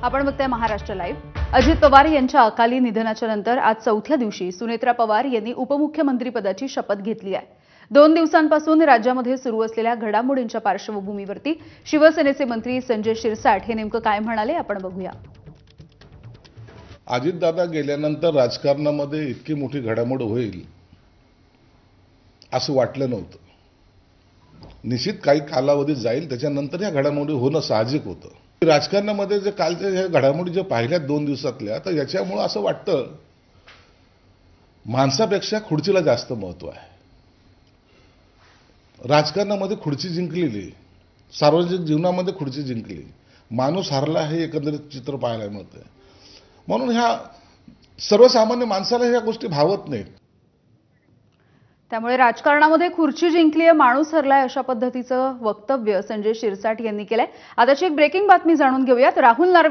आपण बघताय महाराष्ट्र लाईव्ह। अजित पवार यांच्या अकाली निधनाच्या नंतर आज चौथ्या दिवशी सुनेत्रा पवार यांनी उपमुख्यमंत्री पदाची शपथ घेतली आहे। 2 दिवसांपासून राज्यामध्ये सुरू असलेल्या घडामोडींच्या पार्श्वभूमीवरती शिवसेनेचे मंत्री संजय शिरसाट हे नेमकं काय म्हणाले आपण बघूया। अजितदादा गेल्यानंतर राजकारणामध्ये इतकी मोठी घडामोड होईल असं वाटलं नव्हतं। निश्चित काही कालावधी जाईल, त्याच्यानंतर या घडामोडी होणं साहजिक होतं। राजकारणामध्ये जे कालच्या ह्या घडामोडी जे पाहिल्या 2 दिवसातल्या, तर याच्यामुळे असं वाटतं माणसापेक्षा खुर्चीला जास्त महत्त्व आहे। राजकारणामध्ये खुर्ची जिंकलेली, सार्वजनिक जीवनामध्ये खुर्ची जिंकली, माणूस हरला हे एकंदरीत चित्र पाहायला मिळतंय। म्हणून ह्या सर्वसामान्य माणसाला ह्या गोष्टी भावत नाहीत। त्यामुळे राजकारणामध्ये खुर्ची जिंकली आहे, माणूस हरलाय अशा पद्धतीचं वक्तव्य संजय शिरसाट यांनी केलंय। आताची एक ब्रेकिंग बातमी जाणून घेऊयात। राहुल नार्वे